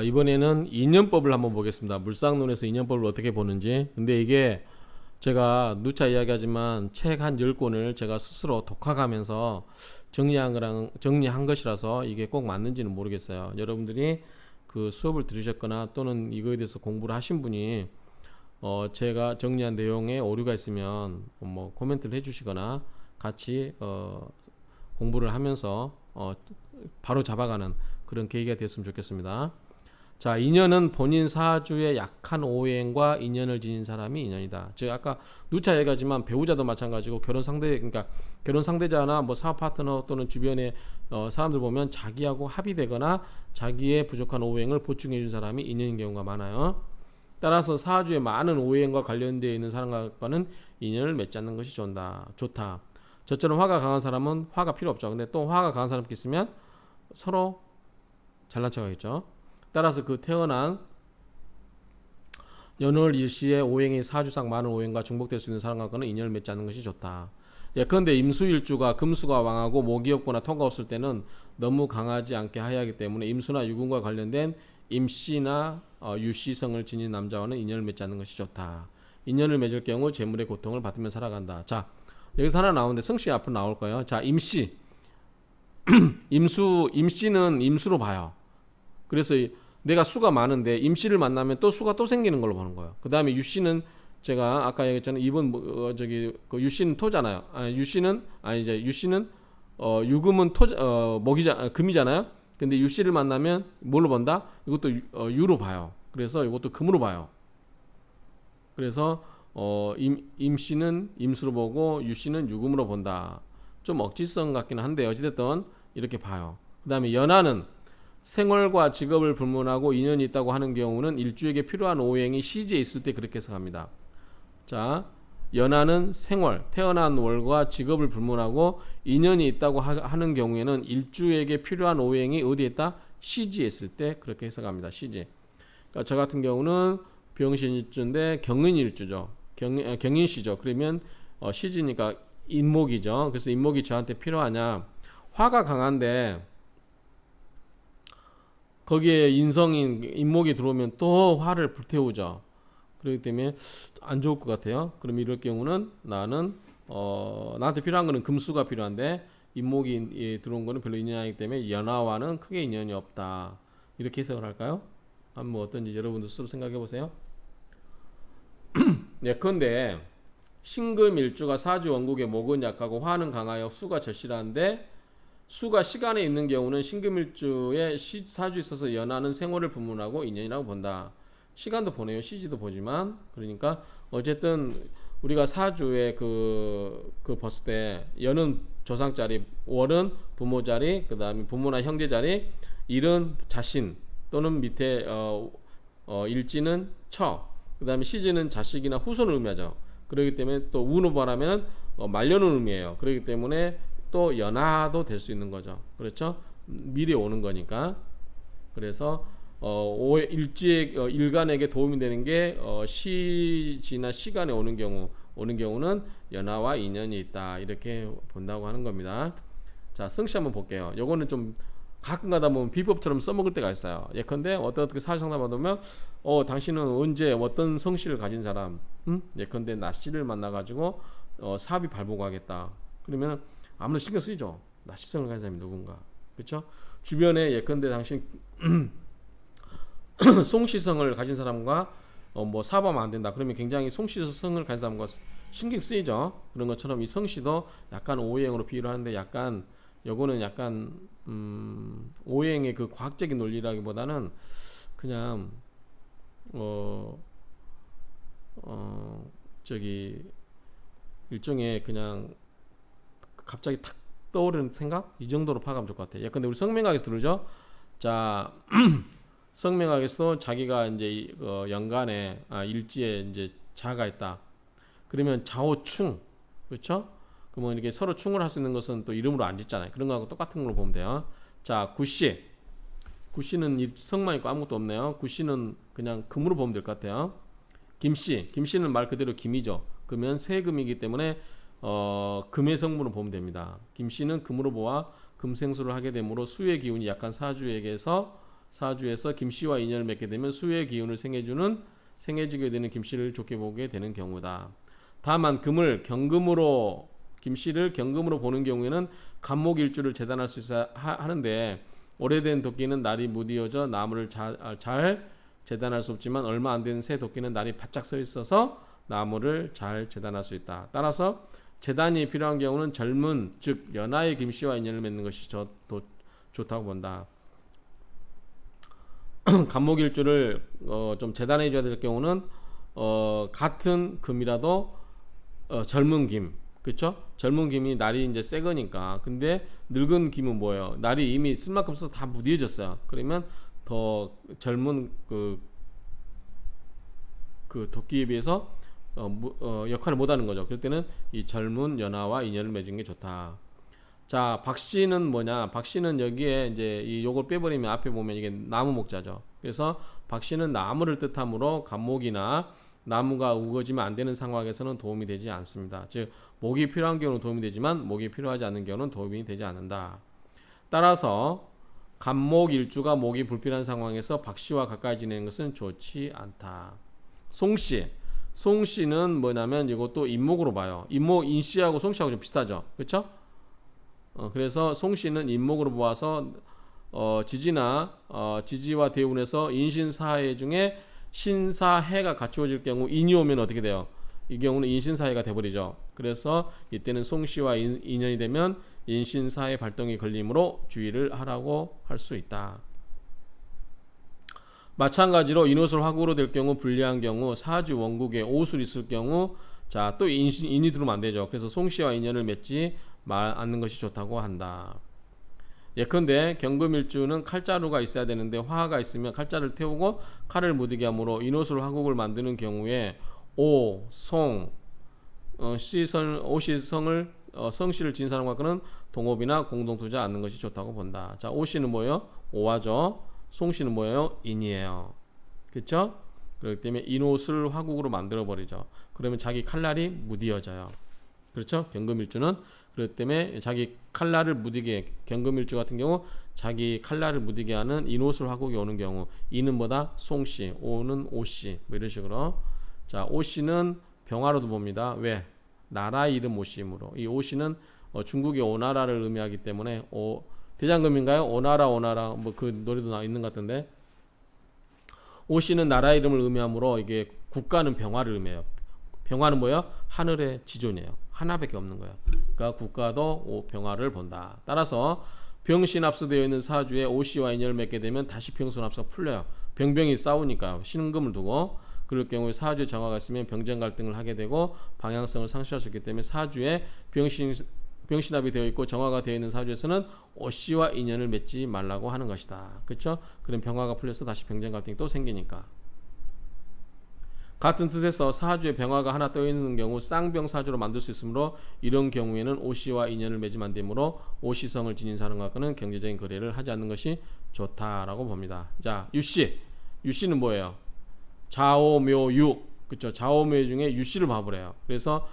이번에는 인연법을 한번 보겠습니다. 물상론에서 인연법을 어떻게 보는지. 근데 이게 제가 누차 이야기하지만 책 한 10권을 제가 스스로 독학하면서 정리한 것이라서 이게 꼭 맞는지는 모르겠어요. 여러분들이 그 수업을 들으셨거나 또는 이거에 대해서 공부를 하신 분이 제가 정리한 내용에 오류가 있으면 뭐 코멘트를 해주시거나 같이 공부를 하면서 바로 잡아가는 그런 계기가 됐으면 좋겠습니다. 자, 인연은 본인 사주의 약한 오행과 인연을 지닌 사람이 인연이다. 즉 아까 누차 얘기하지만 배우자도 마찬가지고 그러니까 결혼 상대자나 뭐 사업 파트너 또는 주변의 사람들 보면 자기하고 합의되거나 자기의 부족한 오행을 보충해 준 사람이 인연인 경우가 많아요. 따라서 사주에 많은 오행과 관련되어 있는 사람과는 인연을 맺지 않는 것이 좋다. 저처럼 화가 강한 사람은 화가 필요 없죠. 근데 또 화가 강한 사람끼리 있으면 서로 잘난 척하겠죠. 따라서 그 태어난 연월 일시의 오행이 사주상 많은 오행과 중복될 수 있는 사람과는 인연을 맺지 않는 것이 좋다. 예컨대 임수일주가 금수가 왕하고 목이 없거나 토가 없을 때는 너무 강하지 않게 해야 하기 때문에 임수나 유금과 관련된 임씨나 유씨성을 지닌 남자와는 인연을 맺지 않는 것이 좋다. 인연을 맺을 경우 재물의 고통을 받으며 살아간다. 자, 여기서 하나 나오는데 성씨 앞으로 나올 거예요. 자, 임씨. 임씨는 임수로 봐요. 그래서 내가 수가 많은데 임씨를 만나면 또 수가 또 생기는 걸로 보는 거예요. 그 다음에 유씨는 제가 아까 얘기했잖아요. 이번 그 유씨는 토잖아요. 유씨는 유금은 금이잖아요. 근데 유씨를 만나면 뭘로 본다? 이것도 유로 봐요. 그래서 이것도 금으로 봐요. 그래서 임씨는 임수로 보고 유씨는 유금으로 본다. 좀 억지성 같기는 한데 어찌됐든 이렇게 봐요. 그 다음에 연하는 생활과 직업을 불문하고 인연이 있다고 하는 경우는 일주에게 필요한 오행이 시지에 있을 때 그렇게 해석합니다. 자, 연하는 생월, 태어난 월과 직업을 불문하고 인연이 있다고 하는 경우에는 일주에게 필요한 오행이 어디에 있다? 시지에 있을 때 그렇게 해석합니다. 시지. 그러니까 저 같은 경우는 병신일주인데 경인일주죠. 경인시죠. 그러면 시지니까 인목이죠. 그래서 인목이 저한테 필요하냐? 화가 강한데 거기에 인성인 인목이 들어오면 또 화를 불태우죠. 그렇기 때문에 안 좋을 것 같아요. 그럼 이럴 경우는 나는 나한테 필요한 거는 금수가 필요한데 인목이 들어온 거는 별로 인연이 아니기 때문에 연하와는 크게 인연이 없다. 이렇게 해석을 할까요? 한번 어떤지 여러분들 스스로 생각해 보세요. 예컨대 신금일주가 사주 원국의 목은 약하고 화는 강하여 수가 절실한데 수가 시간에 있는 경우는 신금일주에 사주에 있어서 연하는 생활을 불문하고 인연이라고 본다. 시간도 보네요. 시지도 보지만 그러니까 어쨌든 우리가 사주에 그 봤을 때 연은 조상 자리, 월은 부모 자리, 그 다음에 부모나 형제 자리, 일은 자신 또는 밑에 일지는 처, 그 다음에 시지는 자식이나 후손을 의미하죠. 그렇기 때문에 또 운으로 말하면 말년을 의미해요. 그렇기 때문에 또 연하도 될 수 있는 거죠. 그렇죠? 미리 오는 거니까. 그래서 일지의 일간에게 도움이 되는 게 시지나 시간에 오는 경우는 연하와 인연이 있다. 이렇게 본다고 하는 겁니다. 자, 성씨 한번 볼게요. 요거는 좀 가끔 가다 보면 비법처럼 써먹을 때가 있어요. 예컨대 어떻게 사주상담 받으면 당신은 언제 어떤 성씨를 가진 사람, 예컨대 나씨를 만나가지고 사업이 발보고 하겠다. 그러면 아무래도 신경 쓰이죠. 나시성을 가진 사람이 누군가. 그렇죠? 주변에 예컨대 당신 송시성을 가진 사람과 뭐 사업하면 안 된다. 그러면 굉장히 송시성을 가진 사람과 신경 쓰이죠. 그런 것처럼 이 성씨도 약간 오행으로 비유를 하는데 약간 요거는 약간 오행의 그 과학적인 논리라기보다는 그냥 일종의 그냥 갑자기 탁 떠오르는 생각? 이 정도로 파악하면 좋을 것 같아요. 근데 우리 성명학에서 들으죠? 자, 성명학에서 자기가 이제 연간에 일지에 이제 자가 있다. 그러면 자오충, 그렇죠? 그러면 이렇게 서로 충을 할 수 있는 것은 또 이름으로 안 짓잖아요. 그런 거하고 똑같은 걸로 보면 돼요. 자, 구씨, 구씨는 성만 있고 아무것도 없네요. 구씨는 그냥 금으로 보면 될 것 같아요. 김씨, 김씨는 말 그대로 김이죠. 그러면 세금이기 때문에 금의 성분을 보면 됩니다. 김씨는 금으로 보아 금생수를 하게 되므로 수의 기운이 약한 사주에게서 사주에서 김씨와 인연을 맺게 되면 수의 기운을 생해지게 되는 김씨를 좋게 보게 되는 경우다. 다만 금을 경금으로 김씨를 경금으로 보는 경우에는 간목일주를 재단할 수 있어야 하는데 오래된 도끼는 날이 무디어져 나무를 잘 재단할 수 없지만 얼마 안 되는 새 도끼는 날이 바짝 서 있어서 나무를 잘 재단할 수 있다. 따라서 재단이 필요한 경우는 젊은 즉 연하의 김씨와 인연을 맺는 것이 좋다고 본다. 간목일주를 좀 재단해 줘야 될 경우는 같은 금이라도 젊은 김, 그렇죠? 젊은 김이 날이 이제 새 거니까. 근데 늙은 김은 뭐예요? 날이 이미 쓸 만큼 써서 다 무디어졌어요. 그러면 더 젊은 그 도끼에 비해서 역할을 못 하는 거죠. 그럴 때는 이 젊은 연하와 인연을 맺은 게 좋다. 자, 박씨는 뭐냐? 박씨는 여기에 이제 이 요걸 빼버리면 앞에 보면 이게 나무 목자죠. 그래서 박씨는 나무를 뜻하므로 간목이나 나무가 우거지면 안 되는 상황에서는 도움이 되지 않습니다. 즉 목이 필요한 경우는 도움이 되지만 목이 필요하지 않은 경우는 도움이 되지 않는다. 따라서 간목일주가 목이 불필요한 상황에서 박씨와 가까이 지내는 것은 좋지 않다. 송씨는 뭐냐면 이것도 인목으로 봐요. 인씨하고 송씨하고 좀 비슷하죠. 그렇죠? 그래서 송씨는 인목으로 보아서 지지와 대운에서 인신사해 중에 신사해가 갖추어질 경우 인이 오면 어떻게 돼요? 이 경우는 인신사해가 돼버리죠. 그래서 이때는 송씨와 인연이 되면 인신사해 발동이 걸림으로 주의를 하라고 할 수 있다. 마찬가지로 인옷을 화구로 될 경우 불리한 경우 사주 원국에 오술이 있을 경우 자 또 인이 들어오면 안 되죠. 그래서 송씨와 인연을 맺지 않는 것이 좋다고 한다. 예컨대 경금일주는 칼자루가 있어야 되는데 화가 있으면 칼자루를 태우고 칼을 무디게 하므로 인옷을 화국을 만드는 경우에 성씨를 지닌 사람과 그는 동업이나 공동투자 않는 것이 좋다고 본다. 자, 오씨는 뭐예요? 오화죠. 송씨는 뭐예요? 인이에요. 그렇죠? 그렇기 때문에 인옷을 화국으로 만들어 버리죠. 그러면 자기 칼날이 무디어져요. 그렇죠? 경금일주는 그렇기 때문에 자기 칼날을 무디게 경금일주 같은 경우 자기 칼날을 무디게 하는 인옷을 화국이 오는 경우 이는 뭐다? 송씨, 오는 오씨 뭐 이런 식으로. 자, 오씨는 병화로도 봅니다. 왜? 나라 이름 오씨이므로 이 오씨는 중국의 오나라를 의미하기 때문에 대장금인가요? 오나라 뭐 그 노래도 있는 것 같은데 오씨는 나라 이름을 의미하므로 이게 국가는 병화를 의미해요. 병화는 뭐예요? 하늘의 지존이에요. 하나밖에 없는 거예요. 그러니까 국가도 병화를 본다. 따라서 병신합수되어 있는 사주에 오씨와 인연을 맺게 되면 다시 병신합수가 풀려요. 병이 싸우니까 신금을 두고 그럴 경우에 사주에 정화가 있으면 병전 갈등을 하게 되고 방향성을 상실할 수 있기 때문에 사주에 병신합이 되어 있고 정화가 되어 있는 사주에서는 오씨와 인연을 맺지 말라고 하는 것이다. 그렇죠? 그럼 병화가 풀려서 다시 병전 갈등이 또 생기니까. 같은 뜻에서 사주에 병화가 하나 떠 있는 경우 쌍병 사주로 만들 수 있으므로 이런 경우에는 오씨와 인연을 맺으면 안 되므로 오씨성을 지닌 사람과 그는 경제적인 거래를 하지 않는 것이 좋다라고 봅니다. 자, 유씨는 뭐예요? 좌오묘유. 그렇죠? 좌오묘 중에 유씨를 봐보래요. 그래서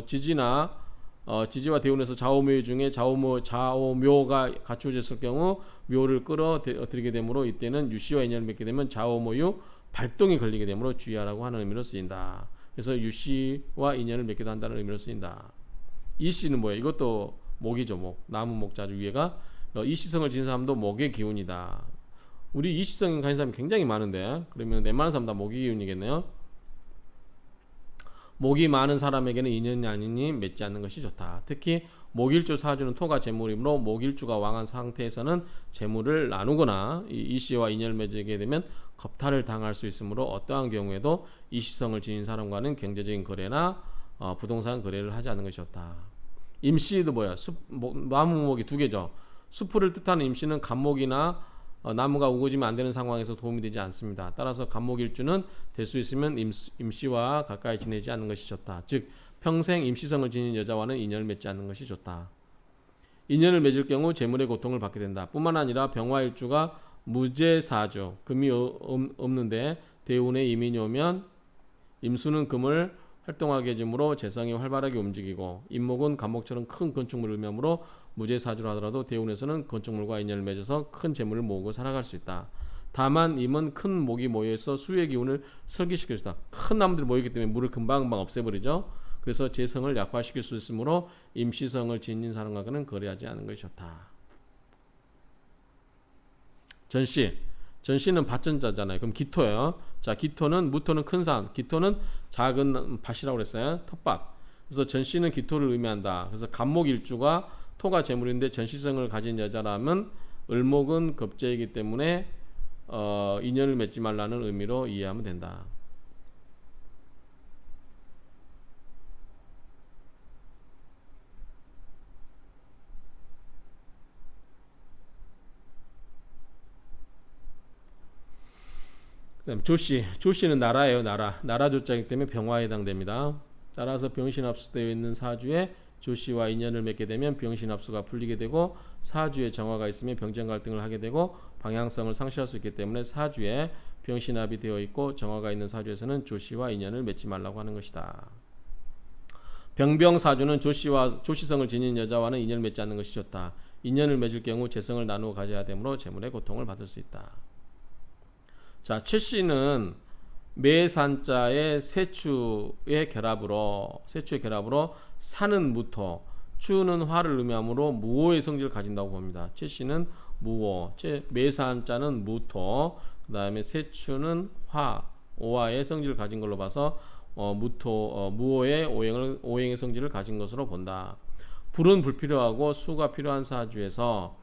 지지와 대운에서 좌오묘 중에 좌오묘가 갖추어졌을 경우 묘를 끌어들이게 되므로 이때는 유씨와 인연을 맺게 되면 좌오묘유 발동이 걸리게 되므로 주의하라고 하는 의미로 쓰인다. 그래서 유씨와 인연을 맺기도 한다는 의미로 쓰인다. 이씨는 뭐예요? 이것도 목이죠. 목. 나무 목자주 위에가 이씨성을 지닌 사람도 목의 기운이다. 우리 이씨성이 가진 사람이 굉장히 많은데 그러면 웬만한 사람 다 목의 기운이겠네요. 목이 많은 사람에게는 인연이 아니니 맺지 않는 것이 좋다. 특히 목일주 사주는 토가 재물이므로 목일주가 왕한 상태에서는 재물을 나누거나 이씨와 인연을 맺게 되면 겁탈을 당할 수 있으므로 어떠한 경우에도 이씨성을 지닌 사람과는 경제적인 거래나 부동산 거래를 하지 않는 것이 좋다. 임씨도 뭐야? 나무목이 두 개죠. 수풀을 뜻하는 임씨는 간목이나 나무가 우거지면 안 되는 상황에서 도움이 되지 않습니다. 따라서 간목일주는 될 수 있으면 임씨와 가까이 지내지 않는 것이 좋다. 즉 평생 임씨성을 지닌 여자와는 인연을 맺지 않는 것이 좋다. 인연을 맺을 경우 재물의 고통을 받게 된다. 뿐만 아니라 병화일주가 무재사주, 금이 없는데 대운에 이민이 오면 임수는 금을 활동하게 해주므로 재성이 활발하게 움직이고 임목은 간목처럼 큰 건축물을 의미하므로 무죄사주로 하더라도 대운에서는 건축물과 인연을 맺어서 큰 재물을 모으고 살아갈 수 있다. 다만 임은 큰 목이 모여서 수의 기운을 설기시킬 수 있다. 큰 나무들이 모이기 때문에 물을 금방금방 없애버리죠. 그래서 재성을 약화시킬 수 있으므로 임시성을 지닌 사람과는 거래하지 않는 것이 좋다. 전시는 밭전자잖아요. 그럼 기토예요. 자, 기토는 무토는 큰 산, 기토는 작은 밭이라고 그랬어요. 텃밭. 그래서 전시는 기토를 의미한다. 그래서 간목일주가 토가 재물인데 전시성을 가진 여자라면 을목은 겁재이기 때문에 인연을 맺지 말라는 의미로 이해하면 된다. 그다음 조씨는 나라예요. 나라 조자이기 때문에 병화에 해당됩니다. 따라서 병신합수되어 있는 사주에 조씨와 인연을 맺게 되면 병신합수가 풀리게 되고 사주에 정화가 있으면 병전 갈등을 하게 되고 방향성을 상실할 수 있기 때문에 사주에 병신합이 되어 있고 정화가 있는 사주에서는 조씨와 인연을 맺지 말라고 하는 것이다. 병병사주는 조씨성을 지닌 여자와는 인연을 맺지 않는 것이 좋다. 인연을 맺을 경우 재성을 나누어 가져야 되므로 재물의 고통을 받을 수 있다. 자, 최씨는 매산자의 세추의 결합으로 산은 무토, 추는 화를 의미하므로 무오의 성질을 가진다고 봅니다. 최씨는 무오, 매산자는 무토, 그 다음에 세추는 화, 오화의 성질을 가진 걸로 봐서 무오의 오행의 성질을 가진 것으로 본다. 불은 불필요하고 수가 필요한 사주에서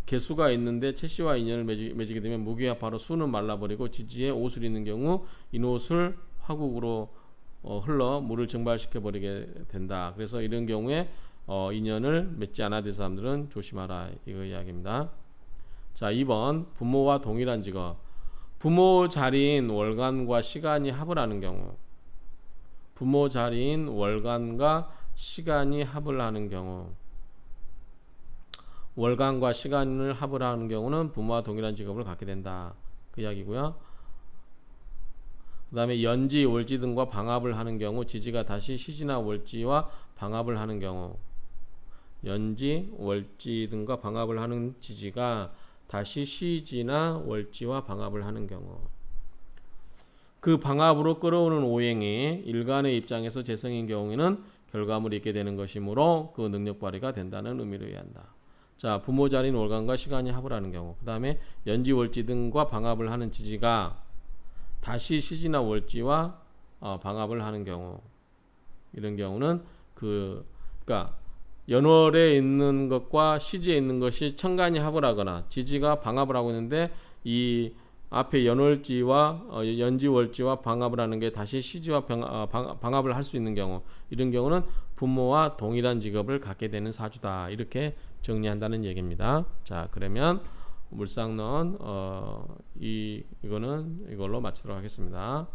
개수가 있는데 채씨와 인연을 맺게 되면 무기가 바로 수는 말라버리고 지지에 옷을 입는 경우 인옷을 화국으로 흘러 물을 증발시켜 버리게 된다. 그래서 이런 경우에 인연을 맺지 않아야 될 사람들은 조심하라, 이거 이야기입니다. 자, 2번 부모와 동일한 직업. 부모 자리인 월간과 시간이 합을 하는 경우, 부모 자리인 월간과 시간이 합을 하는 경우, 월간과 시간을 합을 하는 경우는 부모와 동일한 직업을 갖게 된다, 그 이야기고요. 그 다음에 연지, 월지 등과 방합을 하는 경우, 지지가 다시 시지나 월지와 방합을 하는 경우, 연지, 월지 등과 방합을 하는 지지가 다시 시지나 월지와 방합을 하는 경우, 그 방합으로 끌어오는 오행이 일간의 입장에서 재성인 경우에는 결과물이 있게 되는 것이므로 그 능력 발휘가 된다는 의미로 이해한다. 자, 부모 자리인 월간과 시간이 합을 하는 경우, 그 다음에 연지, 월지 등과 방합을 하는 지지가 다시 시지나 월지와 방합을 하는 경우, 이런 경우는 그러니까 연월에 있는 것과 시지에 있는 것이 천간이 합을 하거나 지지가 방합을 하고 있는데 이 앞에 연월지와 연지월지와 방합을 하는 게 다시 시지와 방합을 할 수 있는 경우, 이런 경우는 부모와 동일한 직업을 갖게 되는 사주다, 이렇게 정리한다는 얘기입니다. 자, 그러면 물상론 이거는 이걸로 마치도록 하겠습니다.